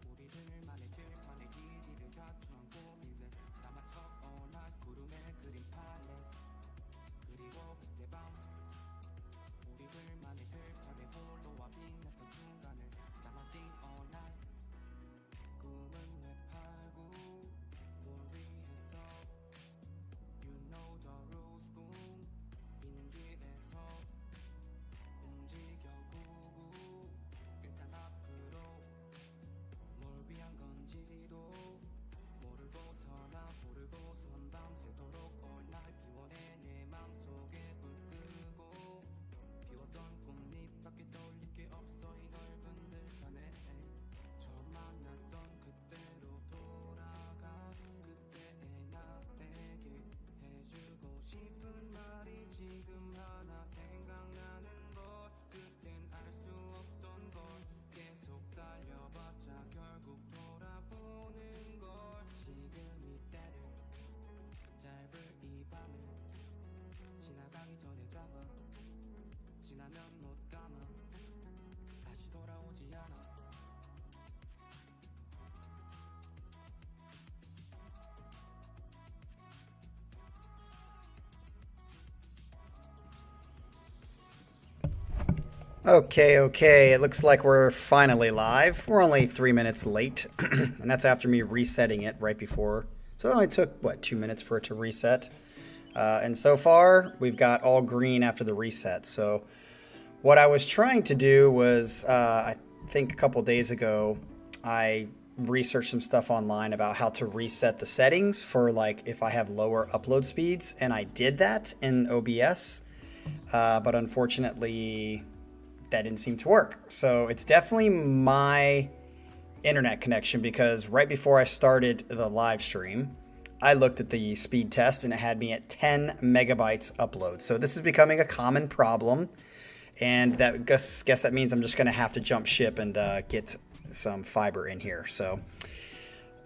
우리들만의 길만의 길이를 자초한 고민을 나만 척어난 구름의 그림 팔레 그리고 그때 밤 우리들만의 들판에 홀로와 빛났던 순간을 나만 think all night 꿈은 왜 팔고 뭘 위해서 You know the rules boom 비는 길에서 움직여 구구 일단 앞으로 뭘 위한 건지도 모르고서 나 모르고선 밤새도록 all night 피워내 내 맘속에 불 끄고 피웠던 꽃잎밖에 떠올릴 게 없어 이 넓은 들판에 처음 만났던 그때로 돌아가 그때의 나에게 해주고 싶은 말이 지금 하나 생각나는 걸 그땐 알 수 없던 걸 계속 달려봤자 결국 돌아보는 걸 지금 이때를 짧을 이 밤을 지나가기 전에 잡아 지나면 못 감아 다시 돌아오지 않아 Okay. It looks like we're finally live. We're only 3 minutes late, and that's after me resetting it right before. So it only took, 2 minutes for it to reset. And so far, we've got all green after the reset. So what I was trying to do was, I think a couple days ago, I researched some stuff online about how to reset the settings for like if I have lower upload speeds, and I did that in OBS, but unfortunately that didn't seem to work. So it's definitely my internet connection, because right before I started the live stream, I looked at the speed test and it had me at 10 megabytes upload. So this is becoming a common problem, and that guess that means I'm just going to have to jump ship and get some fiber in here. So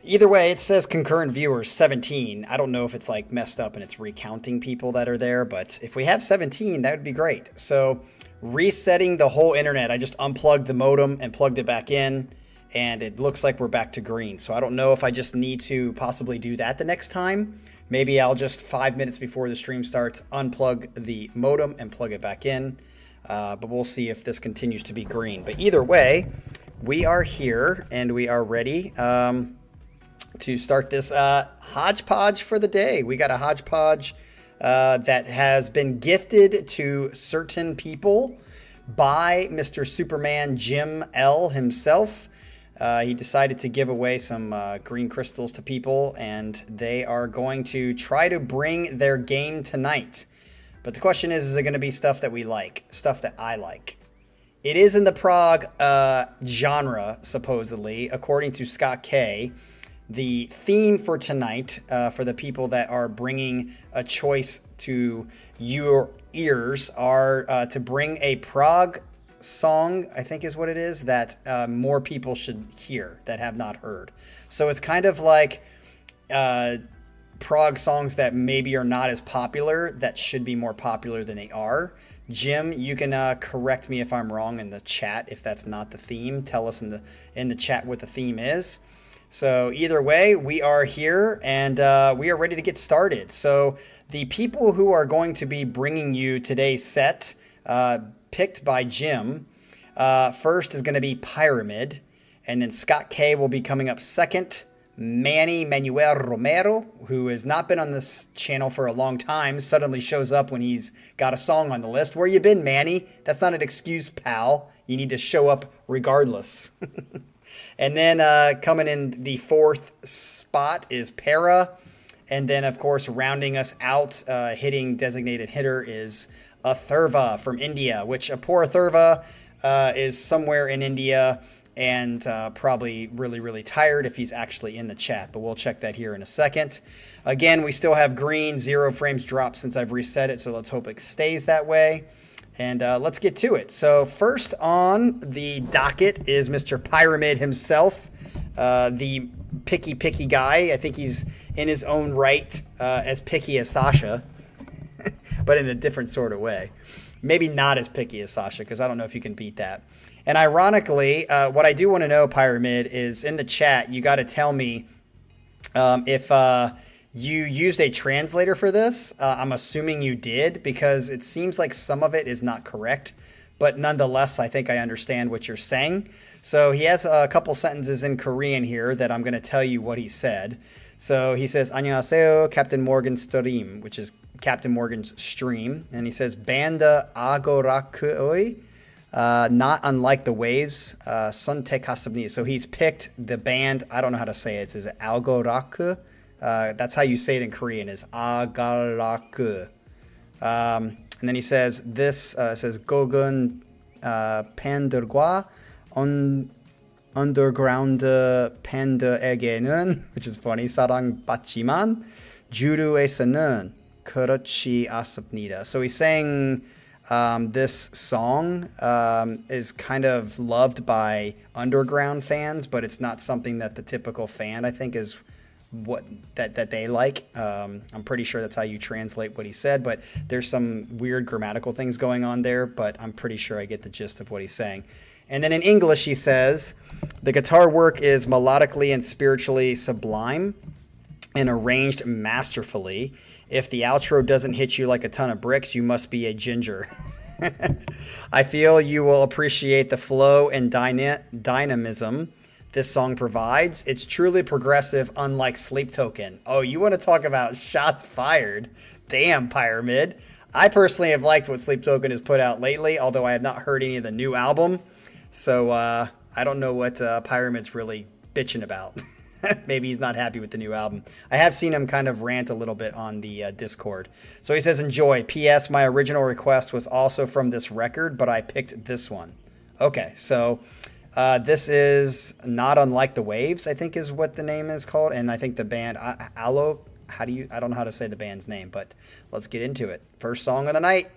either way, it says concurrent viewers 17. I don't know if it's like messed up and it's recounting people that are there, but if we have 17, that would be great. So resetting the whole internet, I just unplugged the modem and plugged it back in, and it looks like we're back to green. So I don't know if I just need to possibly do that the next time. Maybe I'll just 5 minutes before the stream starts unplug the modem and plug it back in. But we'll see if this continues to be green. But either way, we are here and we are ready to start this hodgepodge for the day. We got a hodgepodge that has been gifted to certain people by Mr. Superman Jim L. himself. He decided to give away some green crystals to people, and they are going to try to bring their game tonight. But the question is it going to be stuff that we like, stuff that I like? It is in the prog genre, supposedly, according to Scott K. The theme for tonight, for the people that are bringing a choice to your ears, are to bring a prog song, I think is what it is, that more people should hear that have not heard. So it's kind of like prog songs that maybe are not as popular that should be more popular than they are. Jim, you can correct me if I'm wrong in the chat if that's not the theme. Tell us in the chat what the theme is. So either way, we are here and we are ready to get started. So the people who are going to be bringing you today's set, picked by Jim, first is going to be Pyramid, and then Scott K will be coming up second. Manny Manuel Romero, who has not been on this channel for a long time, suddenly shows up when he's got a song on the list. Where you been, Manny? That's not an excuse, pal. You need to show up regardless. And then coming in the fourth spot is Para. And then, of course, rounding us out, hitting designated hitter is Atharva from India, which poor Atharva is somewhere in India and probably really, really tired if he's actually in the chat. But we'll check that here in a second. Again, we still have green, 0 frames dropped since I've reset it, so let's hope it stays that way. And let's get to it. So first on the docket is Mr. Pyramid himself, the picky guy. I think he's in his own right as picky as Sasha. but in a different sort of way. Maybe not as picky as Sasha, because I don't know if you can beat that. And ironically, what I do want to know, Pyramid, is in the chat, you got to tell me if you used a translator for this. I'm assuming you did, because it seems like some of it is not correct. But nonetheless, I think I understand what you're saying. So he has a couple sentences in Korean here that I'm going to tell you what he said. So he says, 안녕하세요, Captain Morgan's stream, which is Captain Morgan's stream. And he says, Banda Agalloch, not unlike the waves, 선택했습니다. So he's picked the band. I don't know how to say it. It says Agalloch. That's how you say it in Korean, is Agalloch. And then he says, this says, 곡은 팬들과 underground 팬들에게는, which is funny, 사랑받지만 주류에서는 그렇지 않습니다. So he's saying this song is kind of loved by underground fans, but it's not something that the typical fan, I think, is what that they like. I'm pretty sure that's how you translate what he said, but there's some weird grammatical things going on there, but I'm pretty sure I get the gist of what he's saying. And then in English, he says, the guitar work is melodically and spiritually sublime and arranged masterfully. If the outro doesn't hit you like a ton of bricks, you must be a ginger. I feel you will appreciate the flow and dynamism this song provides. It's truly progressive, unlike Sleep Token. Oh, you want to talk about shots fired? Damn, Pyramid. I personally have liked what Sleep Token has put out lately, although I have not heard any of the new album. So I don't know what Pyramid's really bitching about. Maybe he's not happy with the new album. I have seen him kind of rant a little bit on the Discord. So he says, enjoy. P.S. My original request was also from this record, but I picked this one. Okay, so this is Not Unlike the Waves, I think is what the name is called. And I think the band, Agalloch, I don't know how to say the band's name, but let's get into it. First song of the night.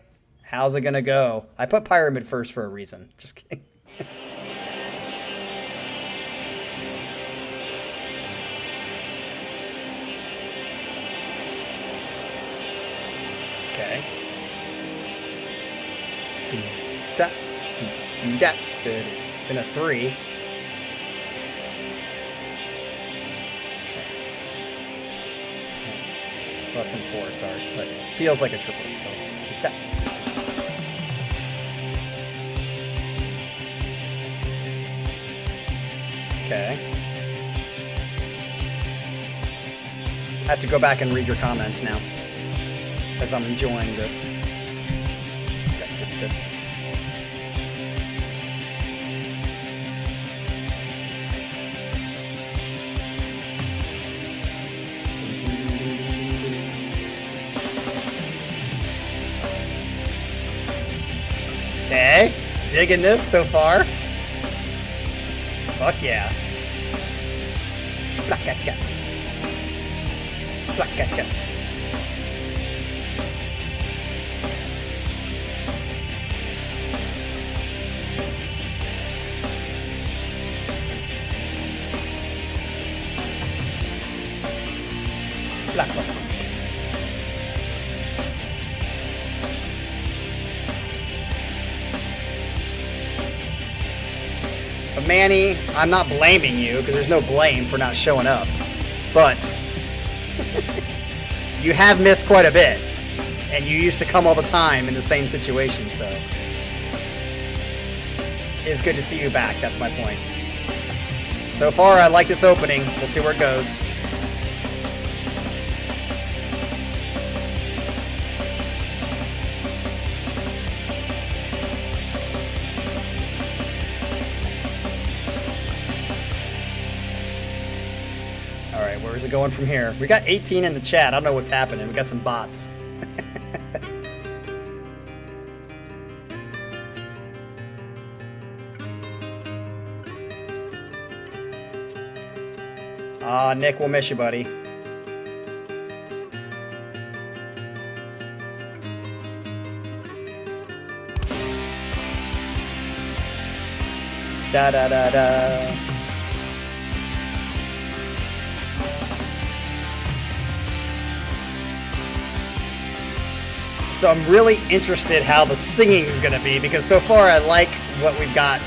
How's it going to go? I put Pyramid first for a reason. Just kidding. Okay. It's in a 3. Well, it's in 4, sorry, but it feels like a triple. Okay. I have to go back and read your comments now, as I'm enjoying this. Okay, digging this so far. Fuck yeah. Kartikeya. Kartikeya. But Manny, I'm not blaming you, because there's no blame for not showing up. But you have missed quite a bit, and you used to come all the time in the same situation, so it's good to see you back. That's my point. So far, I like this opening. We'll see where it goes. Where's it going from here? We got 18 in the chat. I don't know what's happening. We got some bots. Nick, we'll miss you, buddy. Da da da da. So I'm really interested how the singing is going to be, because so far I like what we've got.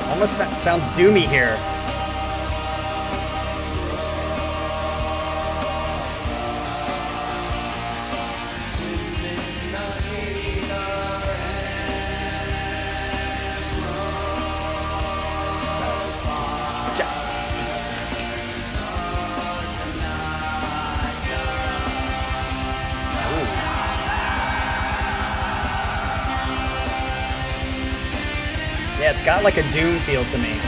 Almost sounds doomy here. Yeah, it's got like a Doom feel to me.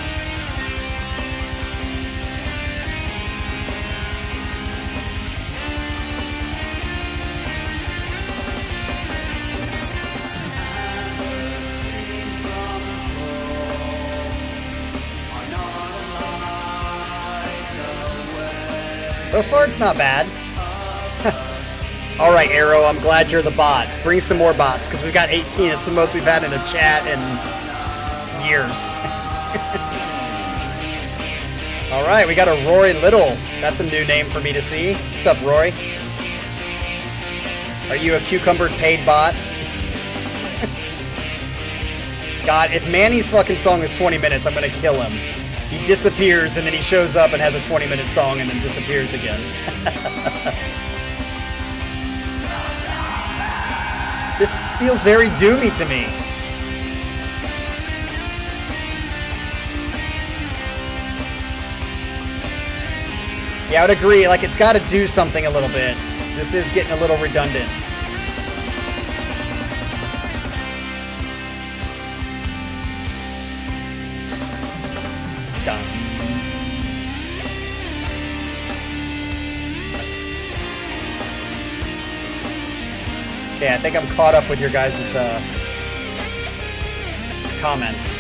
So far, it's not bad. All right, Arrow, I'm glad you're the bot. Bring some more bots, because we've got 18. It's the most we've had in a chat in years. All right, we got a Rory Little. That's a new name for me to see. What's up, Roy? Are you a cucumbered paid bot? God, if Manny's fucking song is 20 minutes, I'm gonna kill him. He disappears and then he shows up and has a 20-minute song and then disappears again. This feels very doomy to me. Yeah, I would agree. Like, it's got to do something a little bit. This is getting a little redundant. Done. Okay, I think I'm caught up with your guys' comments.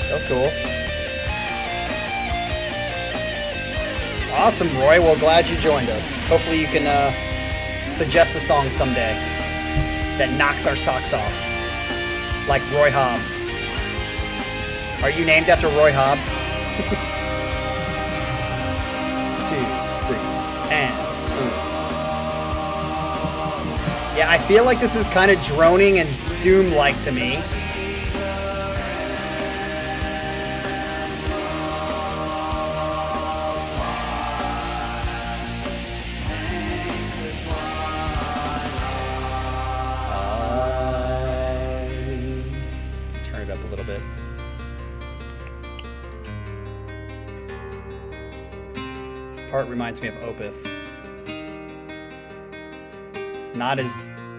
That was cool. Awesome, Roy. Well, glad you joined us. Hopefully you can suggest a song someday that knocks our socks off. Like Roy Hobbs. Are you named after Roy Hobbs? 2, 3, and 4. Yeah, I feel like this is kind of droning and Doom-like to me. Turn it up a little bit. This part reminds me of Opeth. Not as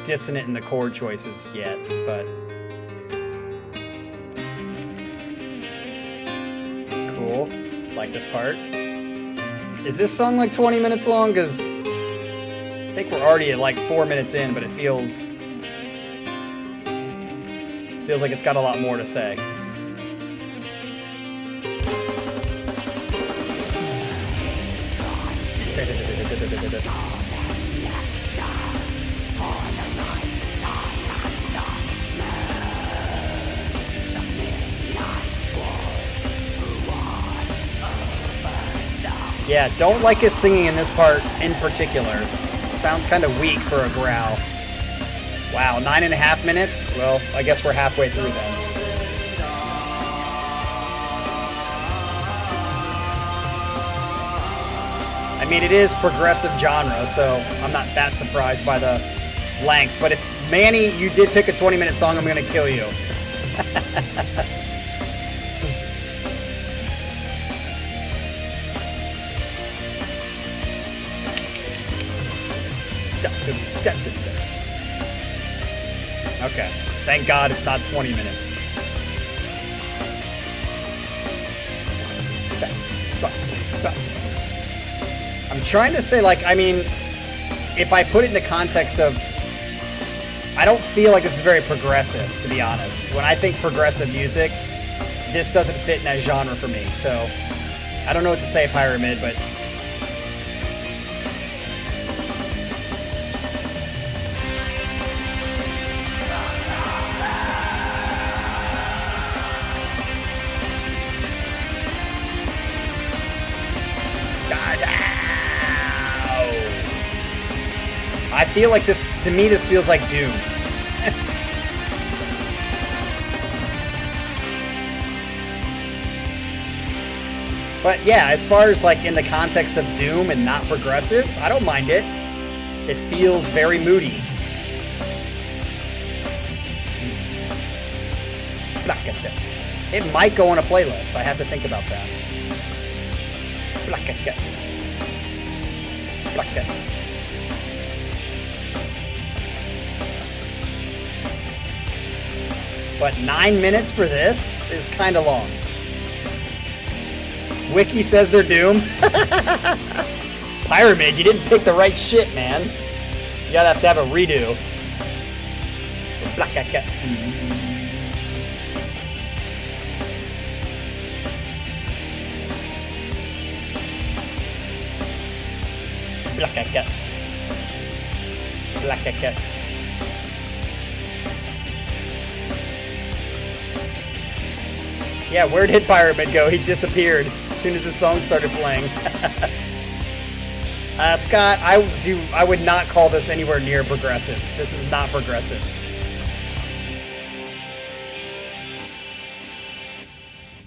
dissonant in the chord choices yet, but cool. Like this part. Is this song like 20 minutes long? Because I think we're already at like 4 minutes in, but it feels like it's got a lot more to say. Yeah, don't like his singing in this part in particular. Sounds kind of weak for a growl. Wow, 9.5 minutes? Well, I guess we're halfway through then. I mean, it is progressive genre, so I'm not that surprised by the lengths. But if, Manny, you did pick a 20-minute song, I'm going to kill you. Okay, thank God it's not 20 minutes. I'm trying to say, like, I mean, if I put it in the context of, I don't feel like this is very progressive, to be honest. When I think progressive music, this doesn't fit in that genre for me, so I don't know what to say, Pyramid, but feel like this, to me, this feels like Doom. But yeah, as far as like in the context of Doom and not progressive, I don't mind it. It feels very moody. It might go on a playlist. I have to think about that. But 9 minutes for this is kind of long. Wiki says they're Doom. Pyramid, you didn't pick the right shit, man. You gotta have to have a redo. Yeah, where did Pyramid go? He disappeared as soon as the song started playing. Scott, I would not call this anywhere near progressive. This is not progressive.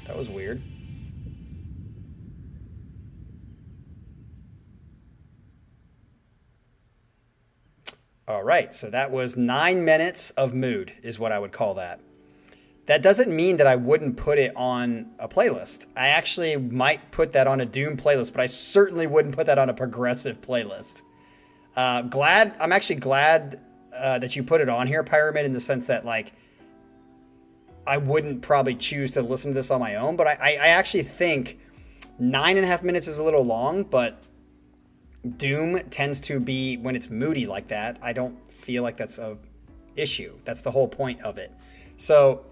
That was weird. All right, so that was 9 minutes of mood is what I would call that. That doesn't mean that I wouldn't put it on a playlist. I actually might put that on a Doom playlist, but I certainly wouldn't put that on a progressive playlist. I'm actually glad that you put it on here, Pyramid, in the sense that like I wouldn't probably choose to listen to this on my own, but I actually think 9.5 minutes is a little long, but Doom tends to be, when it's moody like that, I don't feel like that's a issue. That's the whole point of it. So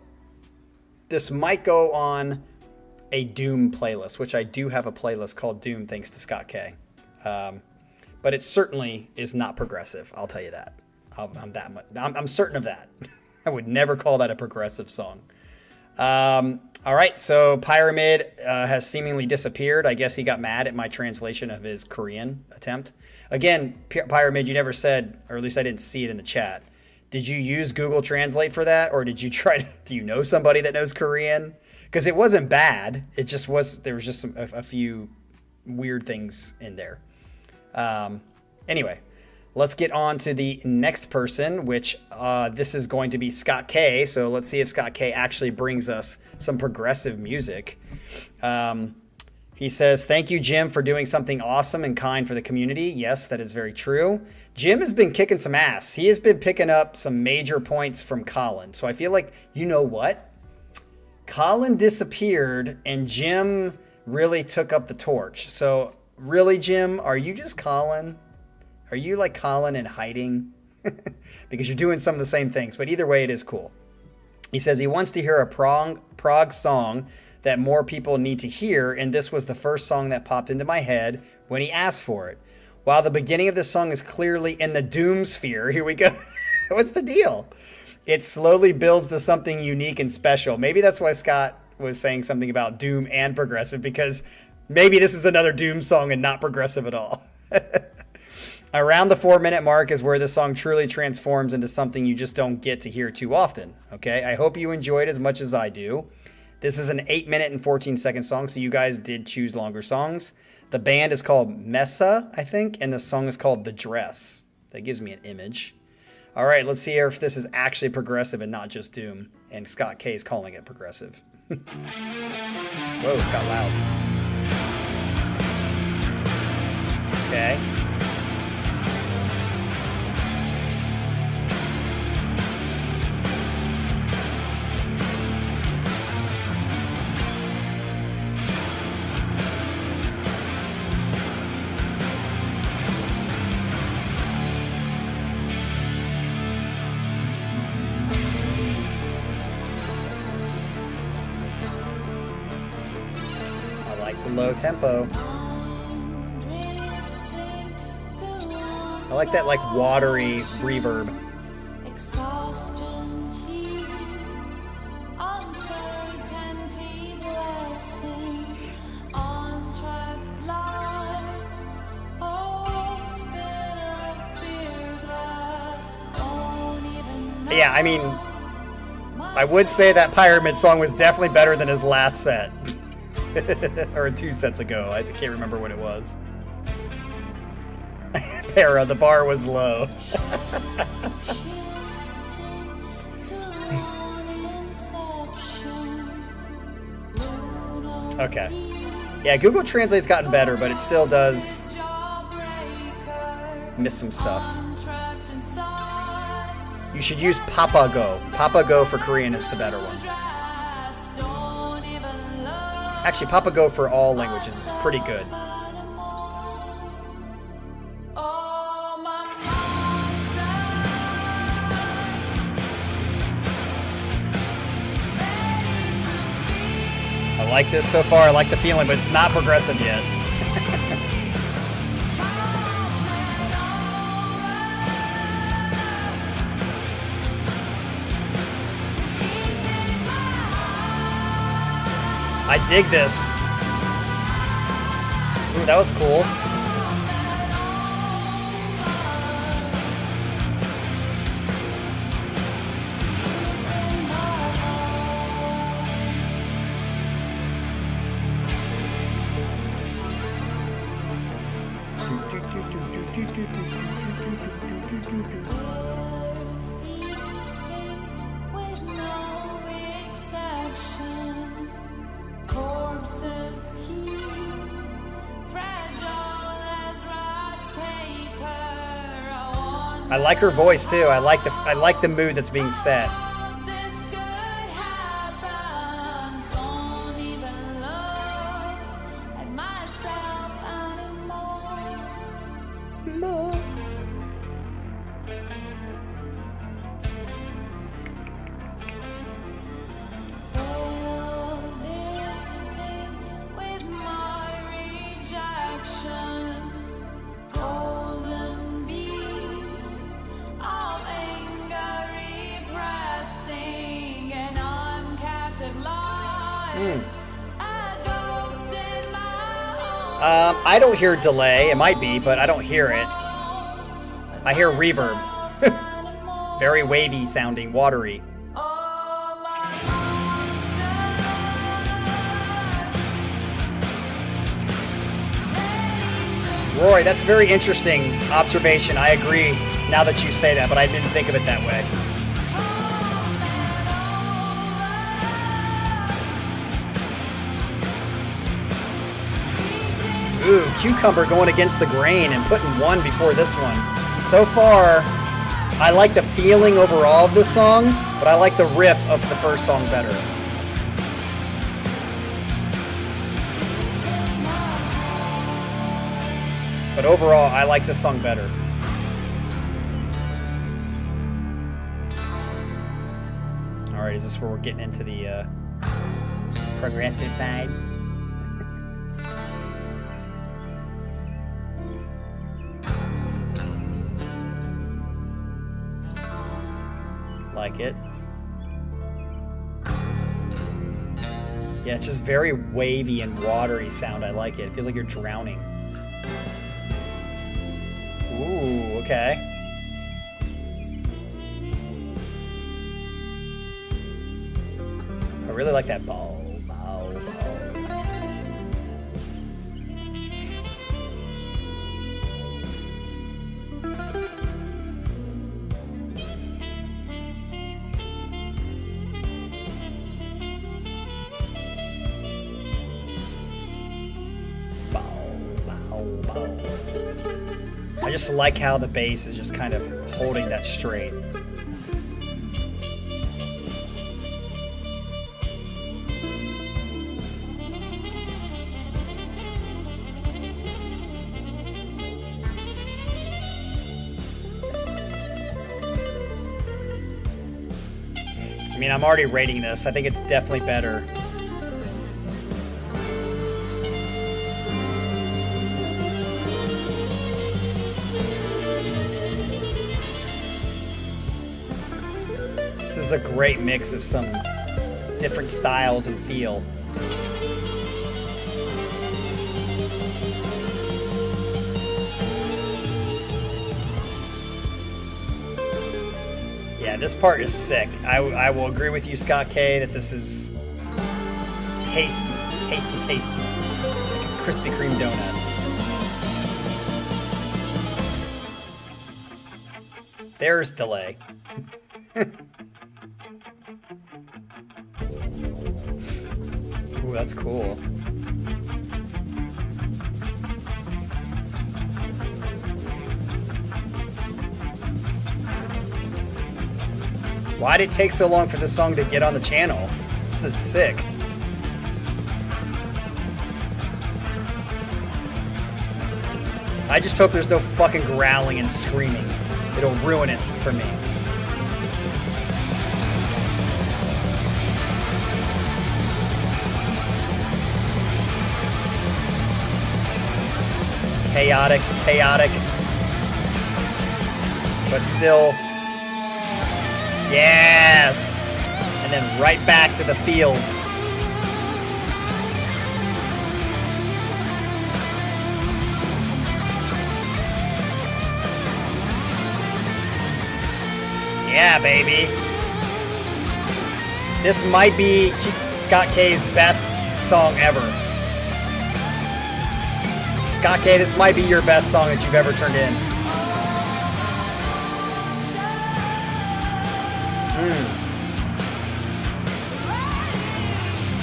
this might go on a Doom playlist, which I do have a playlist called Doom, thanks to Scott K. But it certainly is not progressive. I'll tell you that. I'm certain of that. I would never call that a progressive song. All right, so Pyramid has seemingly disappeared. I guess he got mad at my translation of his Korean attempt. Again, Pyramid, you never said, or at least I didn't see it in the chat. Did you use Google Translate for that, or did you do you know somebody that knows Korean? Because it wasn't bad. It just was, there was just a few weird things in there. Anyway, let's get on to the next person, which this is going to be Scott K. So let's see if Scott K actually brings us some progressive music. He says, thank you, Jim, for doing something awesome and kind for the community. Yes, that is very true. Jim has been kicking some ass. He has been picking up some major points from Colin. So I feel like, you know what? Colin disappeared and Jim really took up the torch. So really, Jim, are you just Colin? Are you like Colin in hiding? Because you're doing some of the same things. But either way, it is cool. He says he wants to hear a prog song that more people need to hear, and this was the first song that popped into my head when he asked for it. While the beginning of the song is clearly in the Doom sphere, here we go. What's the deal? It slowly builds to something unique and special. Maybe that's why Scott was saying something about Doom and progressive, because maybe this is another Doom song and not progressive at all. Around the 4-minute mark is where the song truly transforms into something you just don't get to hear too often. Okay, I hope you enjoyed as much as I do. This is an 8-minute and 14-second song, so you guys did choose longer songs. The band is called MESSA, I think, and the song is called The Dress. That gives me an image. All right, let's see if this is actually progressive and not just Doom. And Scott K is calling it progressive. Whoa, it got loud. Okay. Low tempo. I like that like watery reverb. Yeah, I mean, I would say that Pyramid song was definitely better than his last set. Or 2 sets ago. I can't remember what it was. Para, the bar was low. Okay. Yeah, Google Translate's gotten better, but it still does miss some stuff. You should use Papago. Papago for Korean is the better one. Actually, Papago for all languages is pretty good. I like this so far. I like the feeling, but it's not progressive yet. I dig this. Ooh, that was cool. I like her voice too. I like the mood that's being set. I don't hear delay. It might be, but I don't hear it. I hear reverb. Very wavy sounding, watery. Roy, that's a very interesting observation. I agree now that you say that, but I didn't think of it that way. Ooh, Cucumber going against the grain and putting 1 before this one. So far, I like the feeling overall of this song, but I like the riff of the first song better. But overall, I like this song better. Alright, is this where we're getting into the progressive side? Like it. Yeah, it's just very wavy and watery sound. I like it. It feels like you're drowning. Ooh, okay. I really like that bow, bow, bow. I just like how the bass is just kind of holding that straight. I mean, I'm already rating this. I think it's definitely better. This is a great mix of some different styles and feel. Yeah, this part is sick. I will agree with you, Scott K, that this is tasty, tasty, tasty. Like a Krispy Kreme donut. There's delay. Ooh, that's cool. Why did it take so long for this song to get on the channel? This is sick. I just hope there's no fucking growling and screaming. It'll ruin it for me. Chaotic, chaotic. But still. Yes! And then right back to the fields. Yeah, baby. This might be Scott K's best song ever. Scott K, this might be your best song that you've ever turned in.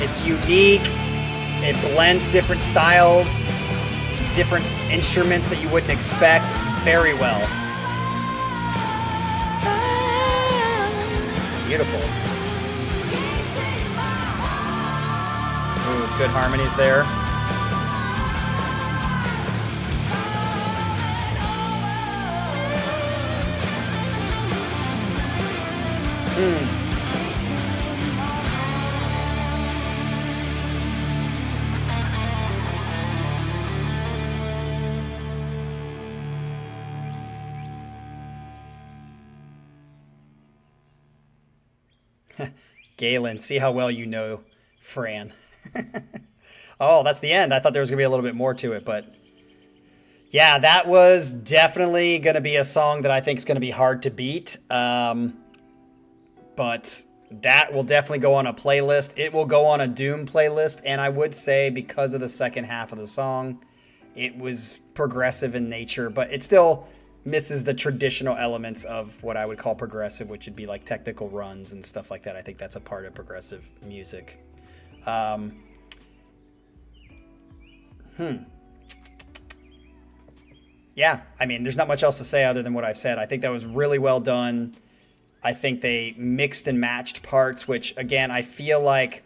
It's unique. It blends different styles, different instruments that you wouldn't expect very well. Beautiful. Ooh, good harmonies there. Galen, see how well you know Fran. Oh, that's the end. I thought there was going to be a little bit more to it, but yeah, that was definitely going to be a song that I think is going to be hard to beat. But that will definitely go on a playlist. It will go on a Doom playlist, and I would say because of the second half of the song, it was progressive in nature, but it still misses the traditional elements of what I would call progressive, which would be like technical runs and stuff like that. I think that's a part of progressive music. Yeah, I mean, there's not much else to say other than what I've said. I think that was really well done. I think they mixed and matched parts, which, again, I feel like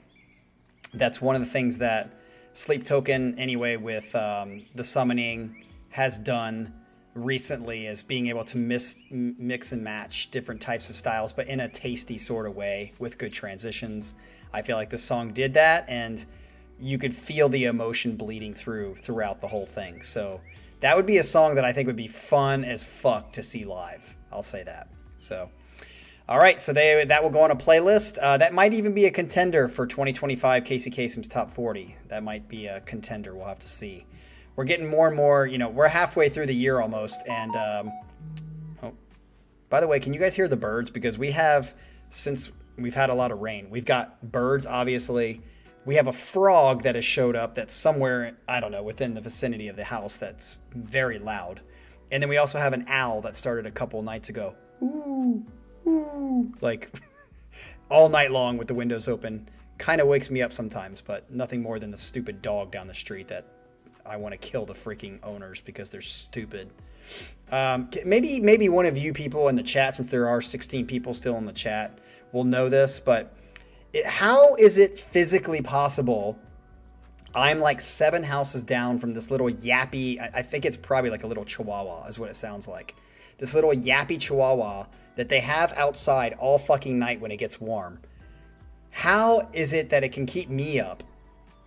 that's one of the things that Sleep Token, anyway, with the summoning has done recently, is being able to mix and match different types of styles, but in a tasty sort of way with good transitions. I feel like the song did that, and you could feel the emotion bleeding throughout the whole thing. So that would be a song that I think would be fun as fuck to see live. I'll say that. So, all right, so that will go on a playlist. That might even be a contender for 2025 Casey Kasem's Top 40. That might be a contender. We'll have to see. We're getting more and more, we're halfway through the year almost. And, oh, by the way, can you guys hear the birds? Because since we've had a lot of rain, we've got birds, obviously. We have a frog that has showed up that's somewhere, I don't know, within the vicinity of the house that's very loud. And then we also have an owl that started a couple nights ago. Ooh, ooh, like all night long with the windows open. Kind of wakes me up sometimes, but nothing more than the stupid dog down the street that I want to kill the freaking owners because they're stupid. Maybe one of you people in the chat, since there are 16 people still in the chat, will know this, but how is it physically possible? I'm like 7 houses down from this little yappy, I think it's probably like a little chihuahua is what it sounds like. This little yappy chihuahua that they have outside all fucking night when it gets warm. How is it that it can keep me up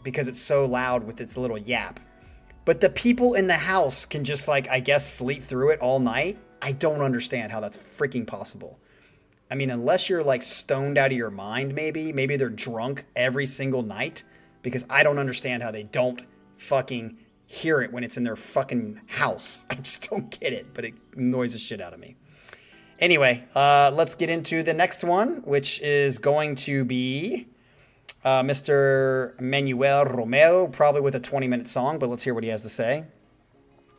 because it's so loud with its little yap? But the people in the house can just I guess sleep through it all night? I don't understand how that's freaking possible. I mean, unless you're stoned out of your mind, maybe they're drunk every single night, because I don't understand how they don't fucking hear it when it's in their fucking house. I just don't get it, but it annoys the shit out of me. Anyway, let's get into the next one, which is going to be Mr. Manuel Romeo, probably with a 20-minute song, but let's hear what he has to say.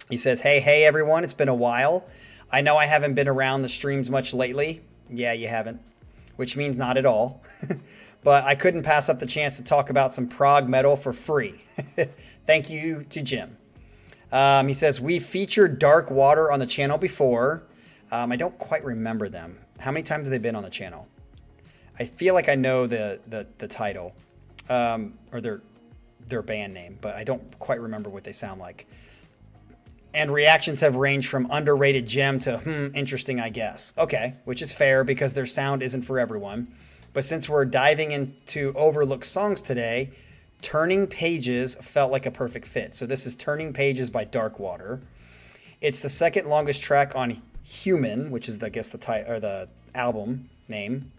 He says, hey, everyone, it's been a while. I know I haven't been around the streams much lately. Yeah, you haven't, which means not at all. But I couldn't pass up the chance to talk about some prog metal for free. Thank you to Jim. He says, we featured Dark Water on the channel before. I don't quite remember them. How many times have they been on the channel? I feel like I know the title or their band name, but I don't quite remember what they sound like. And reactions have ranged from underrated gem to, interesting, I guess. Okay, which is fair because their sound isn't for everyone. But since we're diving into overlooked songs today, Turning Pages felt like a perfect fit. So this is Turning Pages by Dark Water. It's the second longest track on Human, which is, I guess, the album name.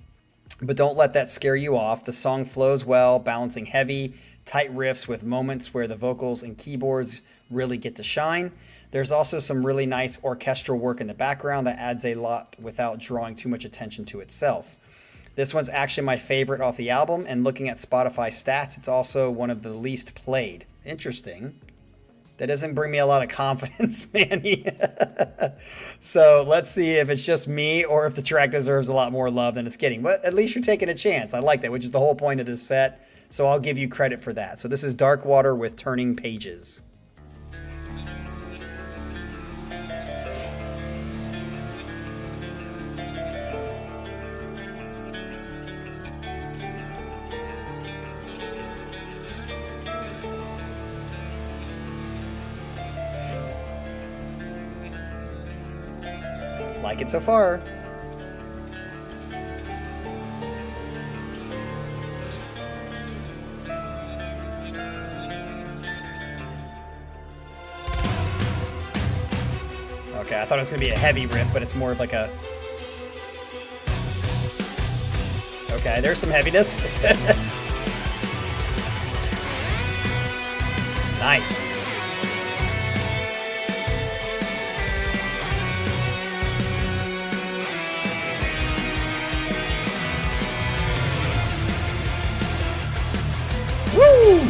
But don't let that scare you off. The song flows well, balancing heavy, tight riffs with moments where the vocals and keyboards really get to shine. There's also some really nice orchestral work in the background that adds a lot without drawing too much attention to itself. This one's actually my favorite off the album, and looking at Spotify stats, it's also one of the least played. Interesting. That doesn't bring me a lot of confidence, Manny. So let's see if it's just me or if the track deserves a lot more love than it's getting. But at least you're taking a chance. I like that, which is the whole point of this set. So I'll give you credit for that. So this is Dark Water with Turning Pages. Like it so far. Okay, I thought it was going to be a heavy riff, but it's more of like a... Okay, there's some heaviness. Nice. Woo!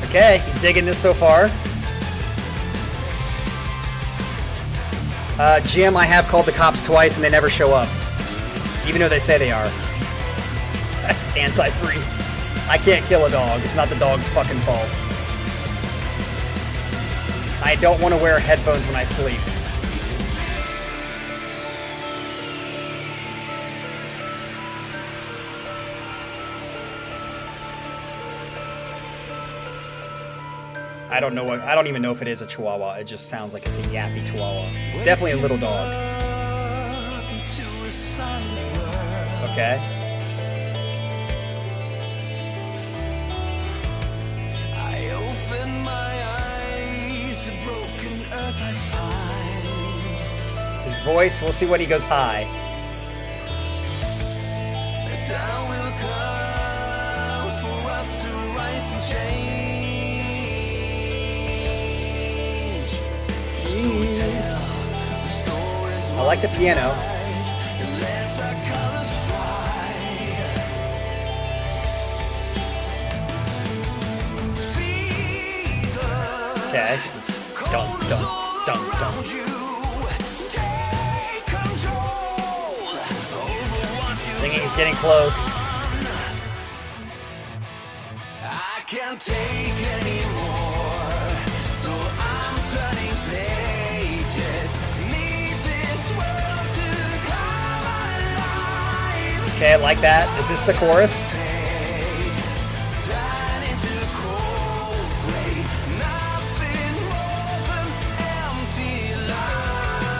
Okay, you digging this so far? Jim, I have called the cops twice and they never show up. Even though they say they are. Anti-freeze. I can't kill a dog. It's not the dog's fucking fault. I don't want to wear headphones when I sleep. I don't even know if it is a Chihuahua. It just sounds like it's a yappy Chihuahua. Definitely a little dog. Okay. I open my eyes, a broken earth I find. His voice, we'll see when he goes high. The time will come for us to rise and change. So tell the stories I like the piano. and let our colors fly. See the Okay. Dun, dun, dun, dun. around you. Take control over what you Singing's getting close. I can't take anymore, so I'm turning pages. Need this world to come alive. Okay, I like that. Is this the chorus? Turn into cold gray, nothing more than empty lies,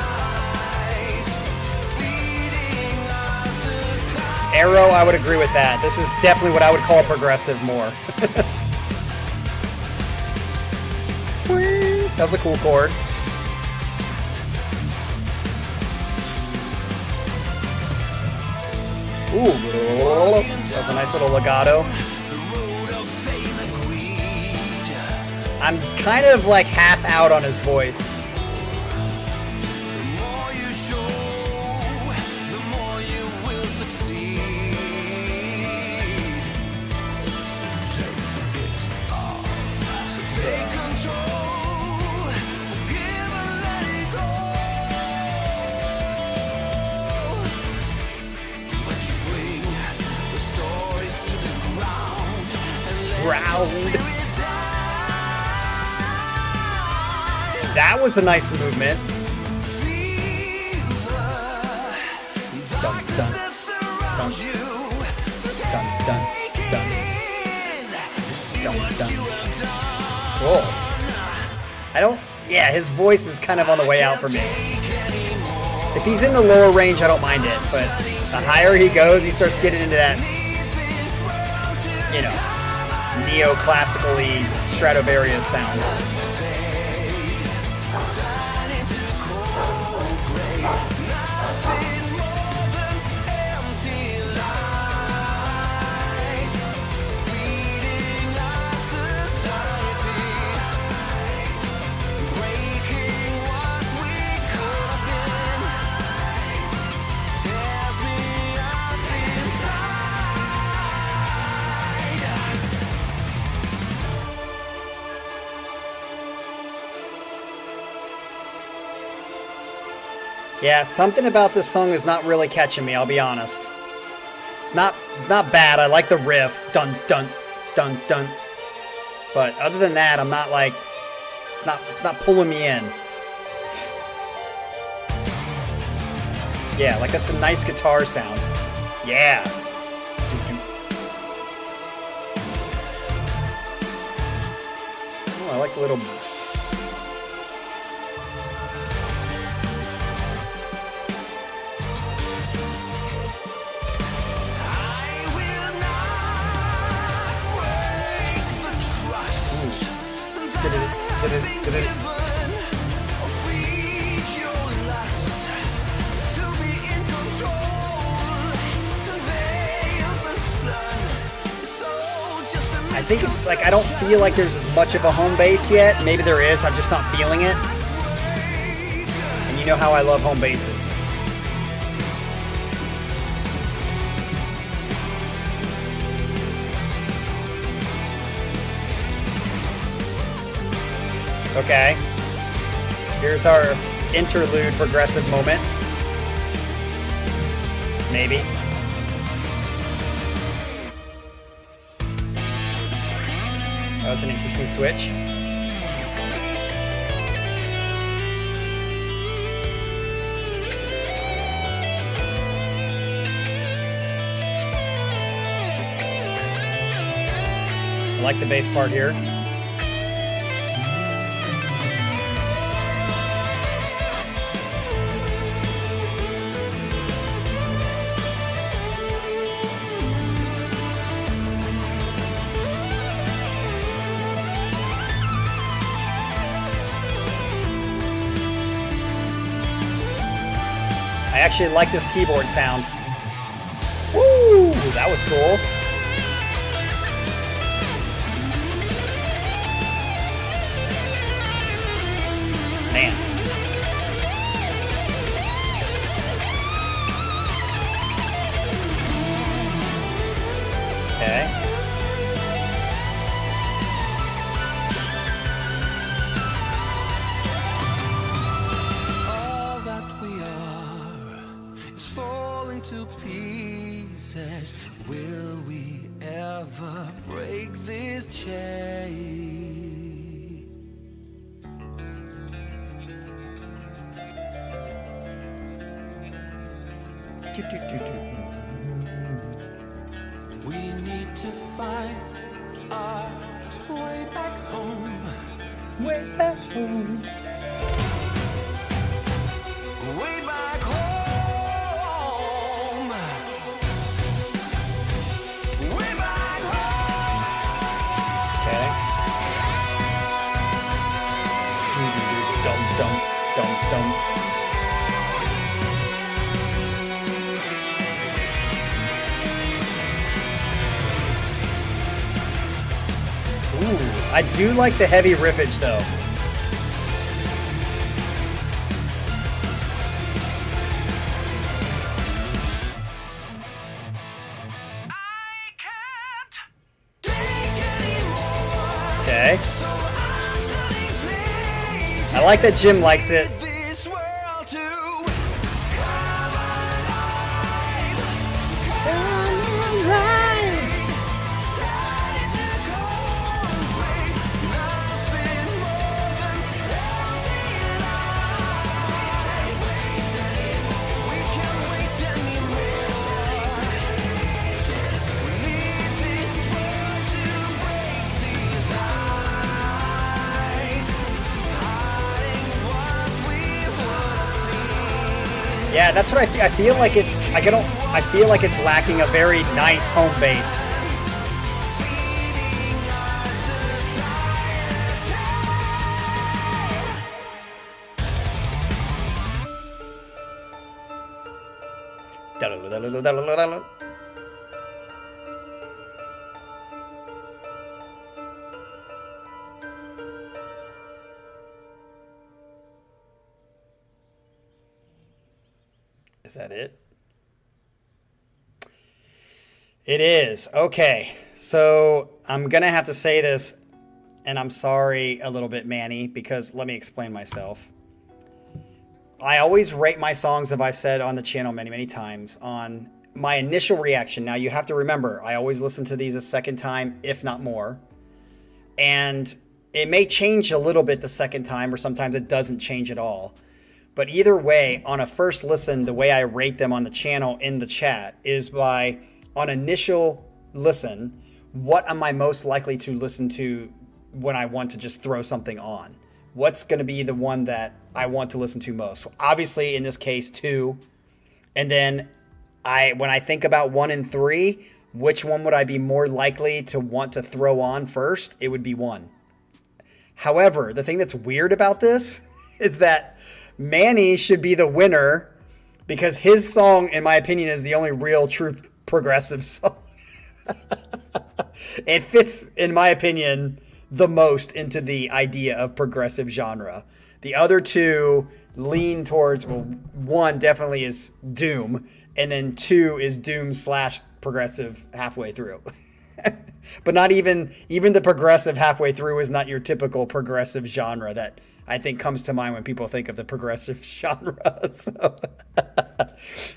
feeding us aside. Arrow, I would agree with that. This is definitely what I would call progressive more. That was a cool chord. Ooh, that was a nice little legato. I'm kind of like half out on his voice. That was a nice movement. Dun, dun, dun, dun, dun, dun, dun, dun. Whoa. I don't, yeah, his voice is kind of on the way out for me. If he's in the lower range, I don't mind it, but the higher he goes, he starts getting into that, you know, neoclassically Stradivarius sound. Yeah, something about this song is not really catching me, I'll be honest. It's not bad. I like the riff. Dun dun dun dun. But other than that, I'm not like it's not pulling me in. Yeah, like that's a nice guitar sound. Yeah. Oh, I like the little I think it's like I don't feel like there's as much of a home bass yet. Maybe there is, I'm just not feeling it. And you know how I love home basses. Okay. Here's our interlude progressive moment. Maybe. That was an interesting switch. I like the bass part here. I actually like this keyboard sound. Woo! That was cool. Man. Okay. All that we are is falling to pieces. Will we ever break this chain? We need to find our way back home. Way back home. Way back home. Way back home. Okay. Dum dum dum dum. I do like the heavy riffage though. Okay. I like that Jim likes it. Yeah, that's what I feel like it's. I feel like it's lacking a very nice home base. Is that it? It is. Okay. So I'm going to have to say this, and I'm sorry a little bit, Manny, because let me explain myself. I always rate my songs, as I've said on the channel many, many times, on my initial reaction. Now, you have to remember, I always listen to these a second time, if not more. And it may change a little bit the second time, or sometimes it doesn't change at all. But either way, on a first listen, the way I rate them on the channel in the chat is by, on initial listen, what am I most likely to listen to when I want to just throw something on? What's going to be the one that I want to listen to most? So obviously, in this case, 2. And then when I think about 1 and 3, which one would I be more likely to want to throw on first? It would be 1. However, the thing that's weird about this is that Manny should be the winner because his song, in my opinion, is the only real true progressive song. It fits, in my opinion, the most into the idea of progressive genre. The other 2 lean towards, well, 1 definitely is Doom, and then 2 is Doom / progressive halfway through. But not even the progressive halfway through is not your typical progressive genre that I think comes to mind when people think of the progressive genre.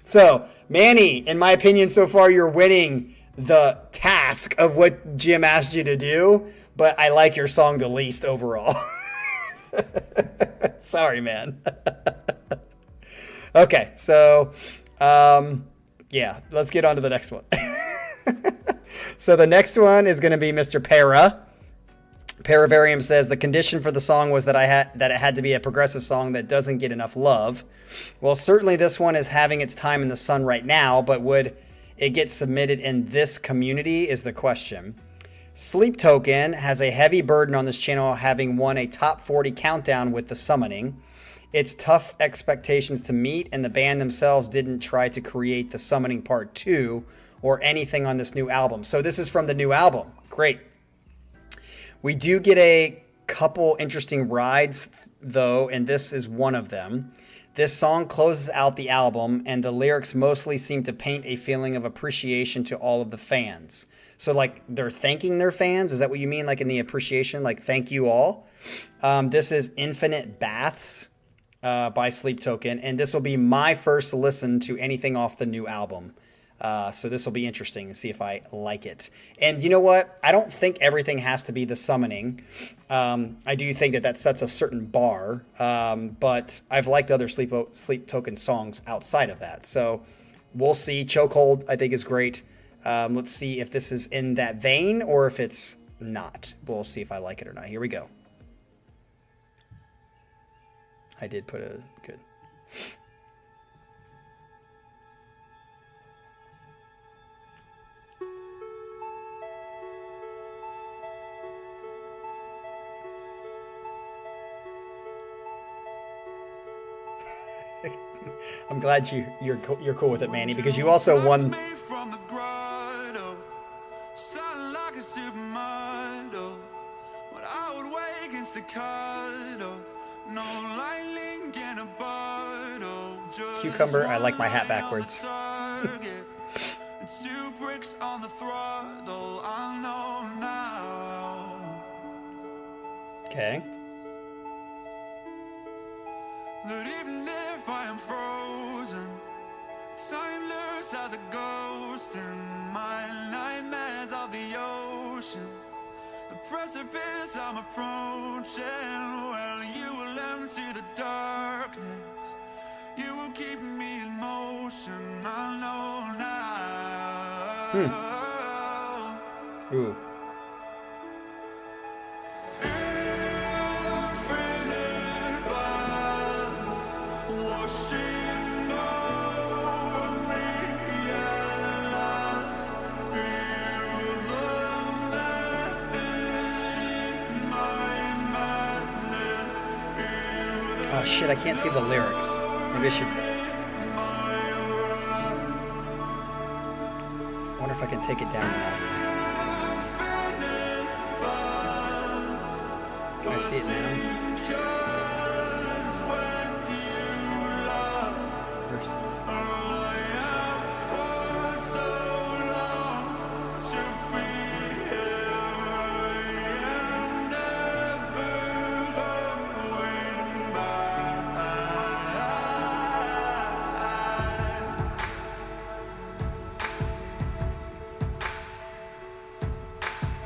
So, Manny, in my opinion, so far you're winning the task of what Jim asked you to do, but I like your song the least overall. Sorry, man. Okay, so, yeah, let's get on to the next one. So the next one is going to be Mr. Para. Paravarium says the condition for the song was that it had to be a progressive song that doesn't get enough love. Well, certainly this one is having its time in the sun right now, but would it get submitted in this community is the question. Sleep Token has a heavy burden on this channel, having won a top 40 countdown with The Summoning. It's tough expectations to meet, and the band themselves didn't try to create The Summoning Part 2 or anything on this new album. So this is from the new album. Great. We do get a couple interesting rides, though, and this is one of them. This song closes out the album, and the lyrics mostly seem to paint a feeling of appreciation to all of the fans. So, like, they're thanking their fans? Is that what you mean, like, in the appreciation? Like, thank you all? This is Infinite Baths by Sleep Token, and this will be my first listen to anything off the new album. So this will be interesting to see if I like it. And you know what? I don't think everything has to be The Summoning. I do think that sets a certain bar, but I've liked other Sleep Token songs outside of that. So we'll see. Chokehold, I think, is great. Let's see if this is in that vein or if it's not. We'll see if I like it or not. Here we go. I did put a good... I'm glad you're cool with it, Manny, because you also won. in staccato. No lightning in a bottle. Cucumber, I like my hat backwards. 2 bricks on the throttle. I know now. Okay. That even if I am frozen, timeless as a ghost in my nightmares of the ocean. The precipice I'm approaching, well, you will empty the darkness. You will keep me in motion, I know now. Ooh. Infinite buzz, washing over me at last. Feel the method in my madness. Oh shit, I can't see the lyrics. Maybe I should. I wonder if I can take it down enough. Can I see it now? First.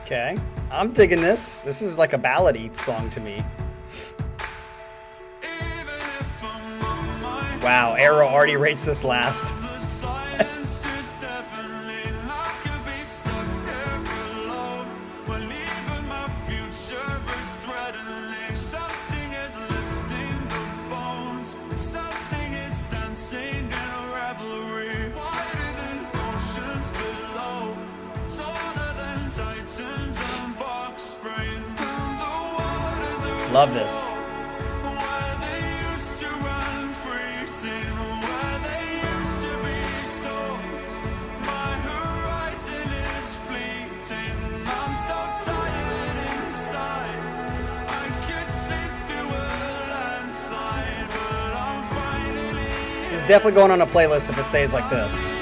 Okay, I'm digging this. This is like a ballady song to me. Wow, Arrow already rates this last. Love this. This is definitely going on a playlist if it stays like this.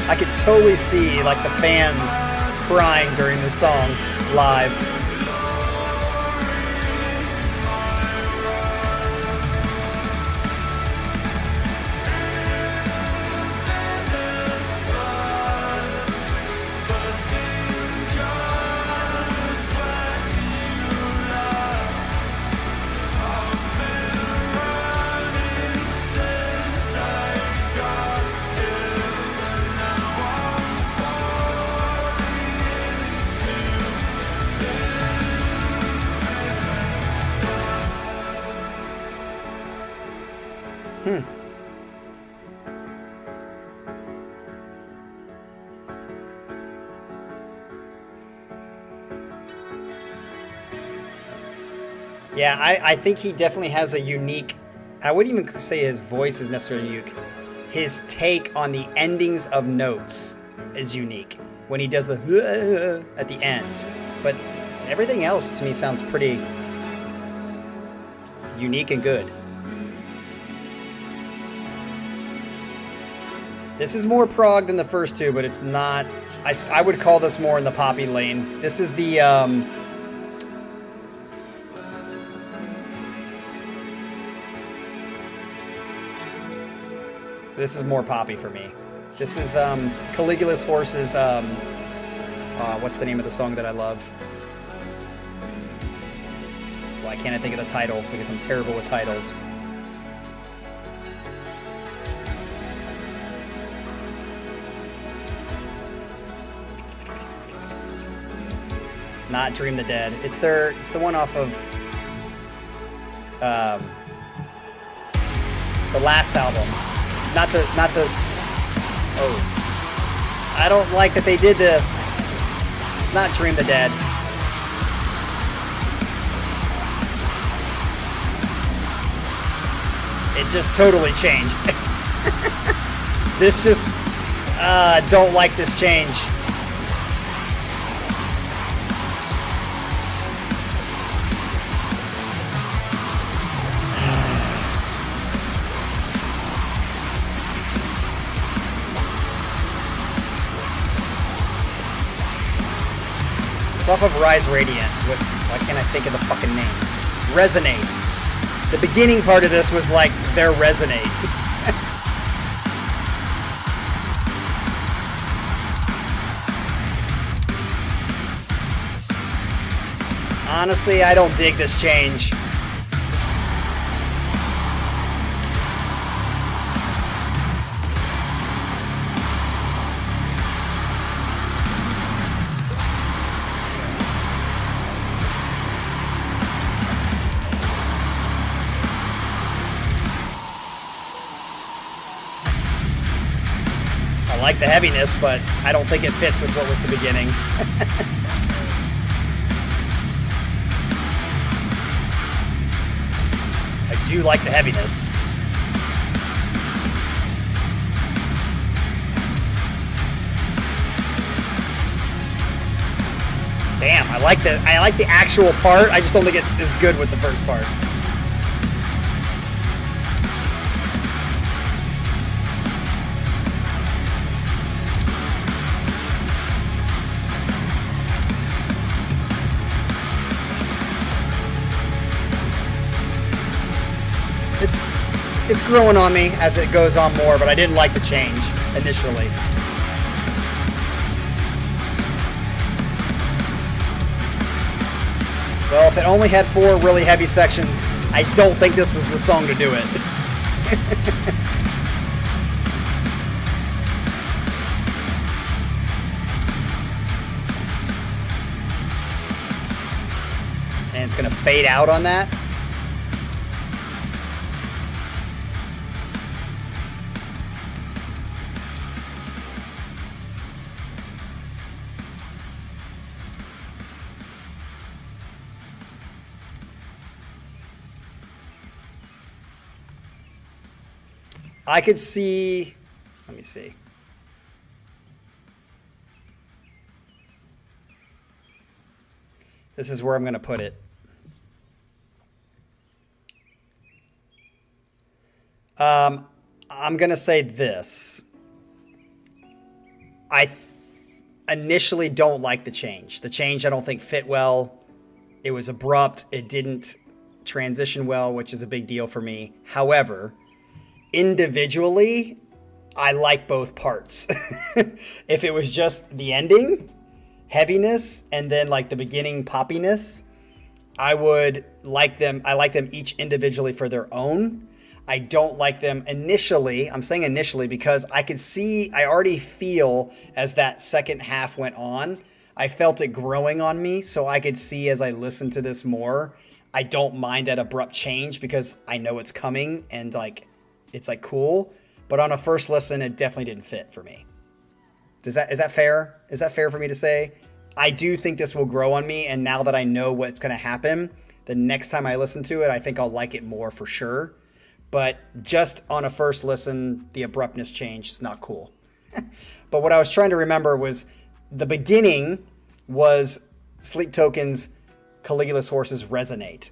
I could totally see like the fans crying during the song live. Yeah, I think he definitely has a unique, I wouldn't even say his voice is necessarily unique. His take on the endings of notes is unique when he does the at the end. But everything else to me sounds pretty unique and good. This is more prog than the first two, but it's not, I would call this more in the poppy lane. This is the, this is more poppy for me. This is Caligula's Horse's, what's the name of the song that I love? Why can't I think of the title? Because I'm terrible with titles. Not Dream the Dead. It's the one off of the last album. Not the oh. I don't like that they did this. It's not Dream the Dead. It just totally changed. This just, don't like this change. It's off of Rise Radiant. Why can't I think of the fucking name? Resonate. The beginning part of this was like their Resonate. Honestly, I don't dig this change. I like the heaviness, but I don't think it fits with what was the beginning. I do like the heaviness. Damn, I like the actual part. I just don't think it is good with the first part. It's growing on me as it goes on more, but I didn't like the change initially. Well, if it only had 4 really heavy sections, I don't think this was the song to do it. And it's gonna fade out on that. I could see, let me see. This is where I'm going to put it. I'm going to say this. I initially don't like the change. The change I don't think fit well. It was abrupt. It didn't transition well, which is a big deal for me. However, individually, I like both parts. If it was just the ending, heaviness, and then like the beginning poppiness, I would like them. I like them each individually for their own. I don't like them initially. I'm saying initially because I already feel as that second half went on, I felt it growing on me. So I could see as I listened to this more, I don't mind that abrupt change because I know it's coming and like, it's like cool, but on a first listen, it definitely didn't fit for me. Is that fair? Is that fair for me to say? I do think this will grow on me, and now that I know what's going to happen, the next time I listen to it, I think I'll like it more for sure. But just on a first listen, the abruptness change is not cool. But what I was trying to remember was the beginning was Sleep Token's Caligula's Horses Resonate.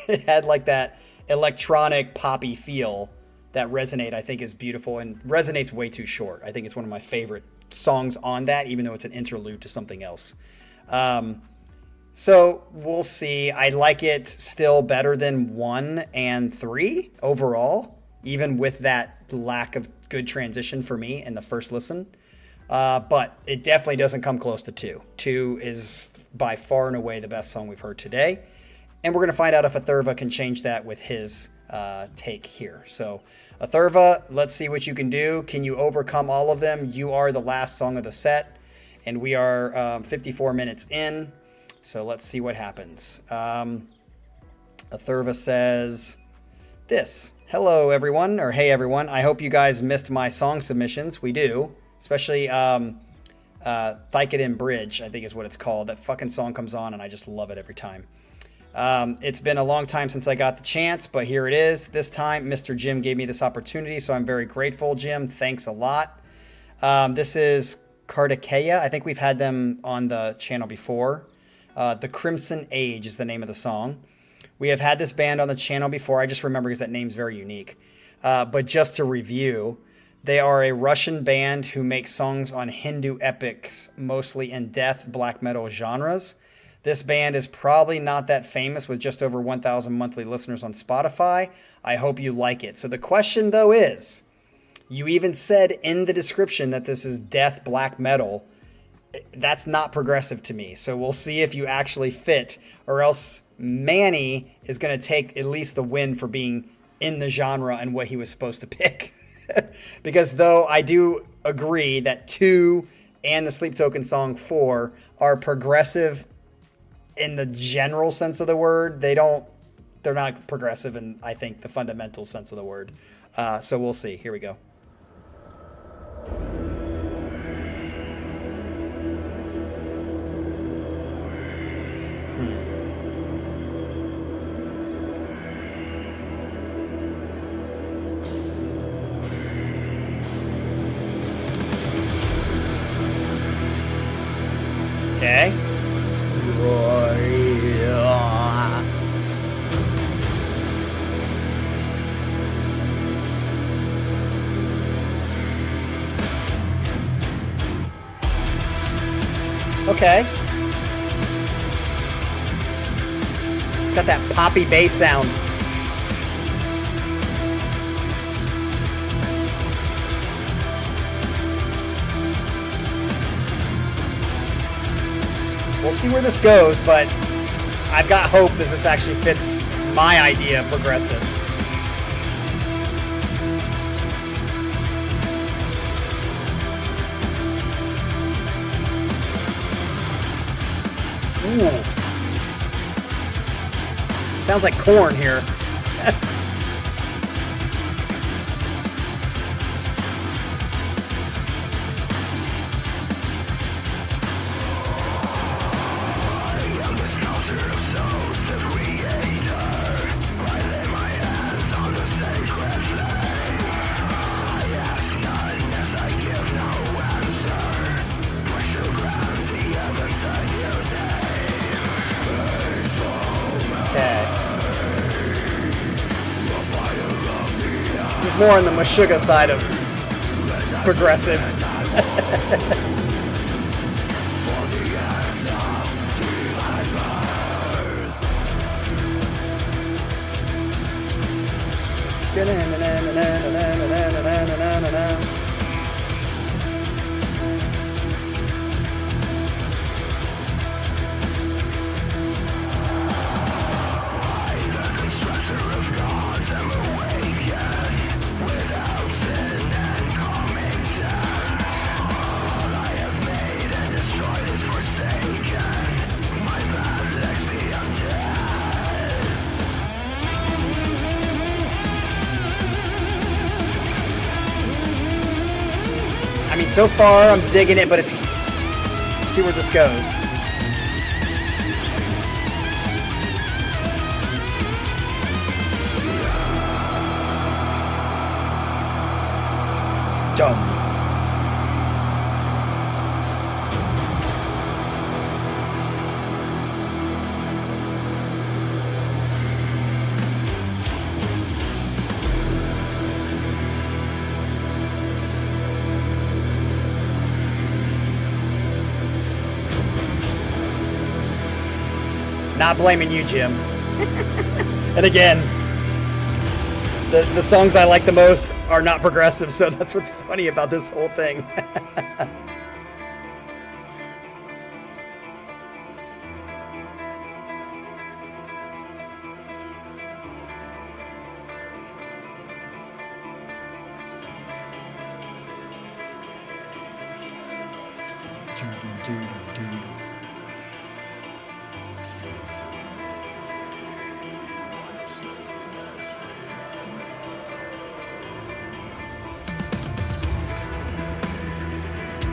It had like that electronic poppy feel. That Resonate, I think, is beautiful, and Resonate's way too short. I think it's one of my favorite songs on that, even though it's an interlude to something else. So we'll see. I like it still better than 1 and 3 overall, even with that lack of good transition for me in the first listen. But it definitely doesn't come close to 2. 2 is by far and away the best song we've heard today. And we're going to find out if Atharva can change that with his take here. So Atharva, let's see what you can do. Can you overcome all of them? You are the last song of the set, and we are 54 minutes in. So let's see what happens. Atharva says this. Hello, everyone, or hey, everyone. I hope you guys missed my song submissions. We do, especially Thicodin Bridge, I think is what it's called. That fucking song comes on, and I just love it every time. It's been a long time since I got the chance, but here it is. This time, Mr. Jim gave me this opportunity, so I'm very grateful, Jim. Thanks a lot. This is Kartikeya. I think we've had them on the channel before. The Crimson Age is the name of the song. We have had this band on the channel before. I just remember because that name's very unique. But just to review, they are a Russian band who makes songs on Hindu epics, mostly in death, black metal genres. This band is probably not that famous with just over 1,000 monthly listeners on Spotify. I hope you like it. So the question, though, is, you even said in the description that this is death black metal. That's not progressive to me. So we'll see if you actually fit, or else Manny is going to take at least the win for being in the genre and what he was supposed to pick. Because though I do agree that 2 and the Sleep Token song 4 are progressive in the general sense of the word, they're not progressive in, I think, the fundamental sense of the word. So we'll see. Here we go. Okay. Okay. It's got that poppy bass sound. We'll see where this goes, but I've got hope that this actually fits my idea of progressive. Ooh. Sounds like corn here. This is more on the Meshuggah side of progressive. I mean, so far I'm digging it, but let's see where this goes. Dumb. Not blaming you, Jim. And again, the songs I like the most are not progressive, so that's what's funny about this whole thing.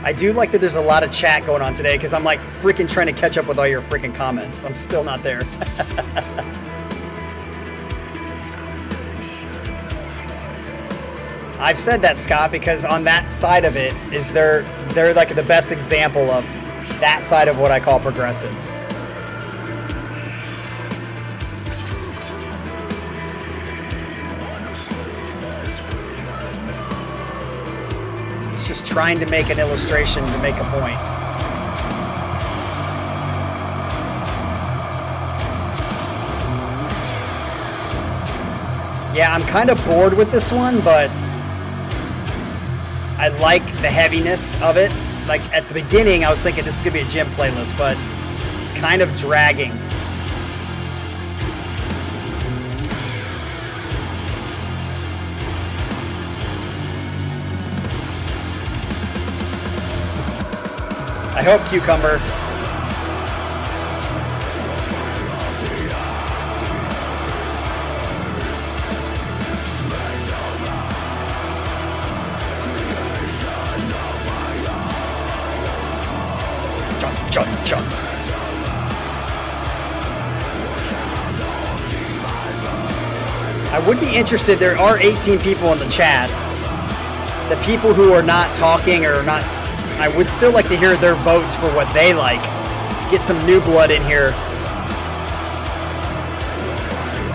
I do like that there's a lot of chat going on today because I'm like freaking trying to catch up with all your freaking comments. I'm still not there. I've said that, Scott, because on that side of it is they're like the best example of that side of what I call progressive. It's just trying to make an illustration to make a point. Yeah, I'm kind of bored with this one, but I like the heaviness of it. Like at the beginning, I was thinking this is gonna be a gym playlist, but it's kind of dragging. I hope, Cucumber. Jump. I would be interested. There are 18 people in the chat. The people who are not talking or not, I would still like to hear their votes for what they like. Get some new blood in here.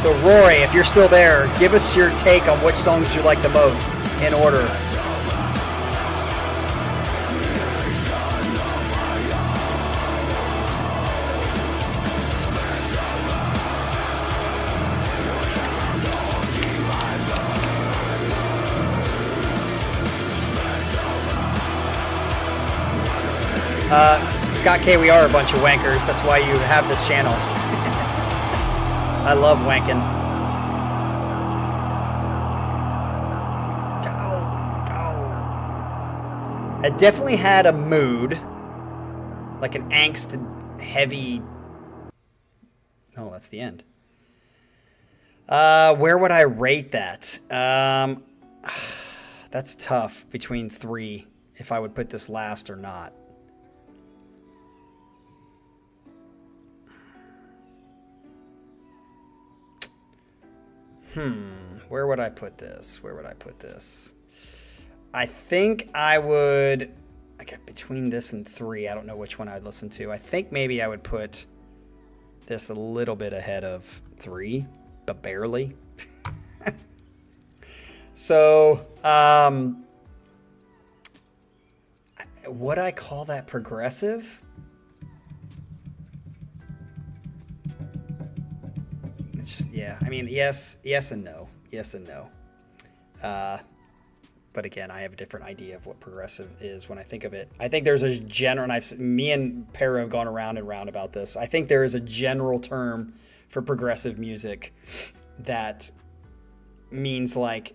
So Rory, if you're still there, give us your take on which songs you like the most in order. Scott K, we are a bunch of wankers. That's why you have this channel. I love wanking. I definitely had a mood, like an angst heavy. Oh, that's the end. Where would I rate that? That's tough between 3 if I would put this last or not. Where would I put this? I think I would, between this and 3, I don't know which one I'd listen to. I think maybe I would put this a little bit ahead of 3, but barely. So, would I call that progressive? It's just, yeah. I mean, yes and no. But again, I have a different idea of what progressive is when I think of it. I think there's a general, and me and Pero have gone around and round about this. I think there is a general term for progressive music that means like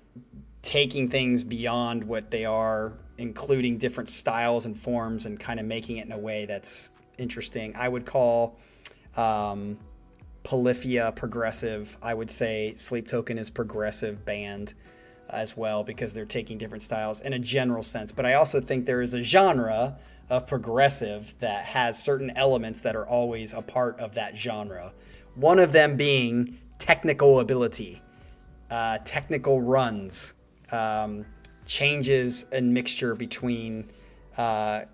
taking things beyond what they are, including different styles and forms, and kind of making it in a way that's interesting. I would call Polyphia progressive. I would say Sleep Token is progressive band as well, because they're taking different styles in a general sense. But I also think there is a genre of progressive that has certain elements that are always a part of that genre. One of them being technical ability, technical runs, changes and mixture between so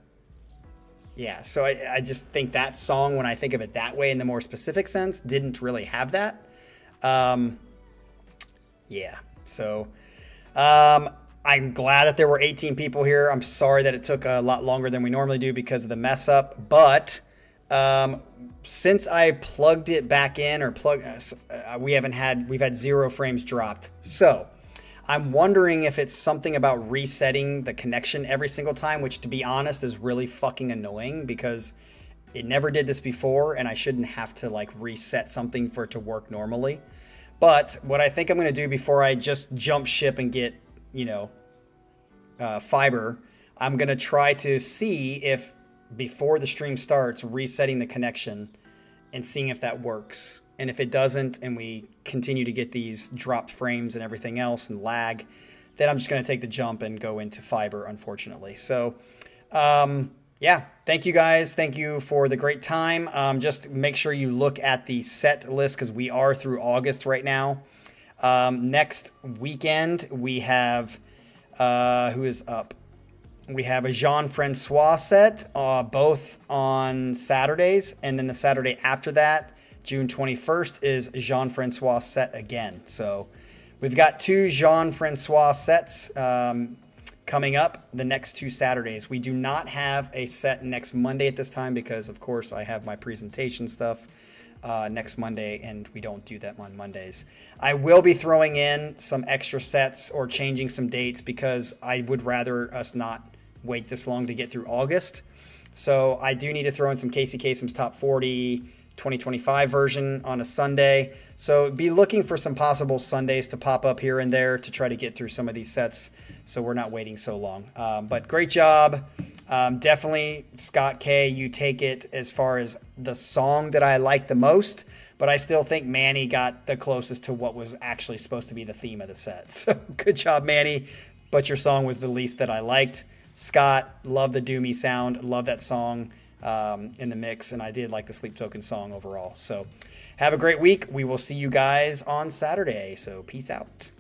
I just think that song, when I think of it that way in the more specific sense, didn't really have that. So I'm glad that there were 18 people here. I'm sorry that it took a lot longer than we normally do because of the mess up. But since I plugged it back in, we've had 0 frames dropped. So I'm wondering if it's something about resetting the connection every single time, which, to be honest, is really fucking annoying because it never did this before, and I shouldn't have to like reset something for it to work normally. But what I think I'm going to do before I just jump ship and get, fiber, I'm going to try to see if before the stream starts, resetting the connection and seeing if that works. And if it doesn't, and we continue to get these dropped frames and everything else and lag, then I'm just going to take the jump and go into fiber, unfortunately. So Yeah, thank you guys. Thank you for the great time. Just make sure you look at the set list because we are through August right now. Next weekend, we have who is up? We have a Jean-Francois set, both on Saturdays. And then the Saturday after that, June 21st, is Jean-Francois set again. So we've got two Jean-Francois sets coming up the next two Saturdays. We do not have a set next Monday at this time because, of course, I have my presentation stuff next Monday, and we don't do that on Mondays. I will be throwing in some extra sets or changing some dates because I would rather us not wait this long to get through August. So I do need to throw in some Casey Kasem's Top 40 2025 version on a Sunday. So be looking for some possible Sundays to pop up here and there to try to get through some of these sets so we're not waiting so long. But great job. Definitely, Scott K., you take it as far as the song that I like the most, but I still think Manny got the closest to what was actually supposed to be the theme of the set. So good job, Manny, but your song was the least that I liked. Scott, love the doomy sound, love that song in the mix, and I did like the Sleep Token song overall. So have a great week. We will see you guys on Saturday, so peace out.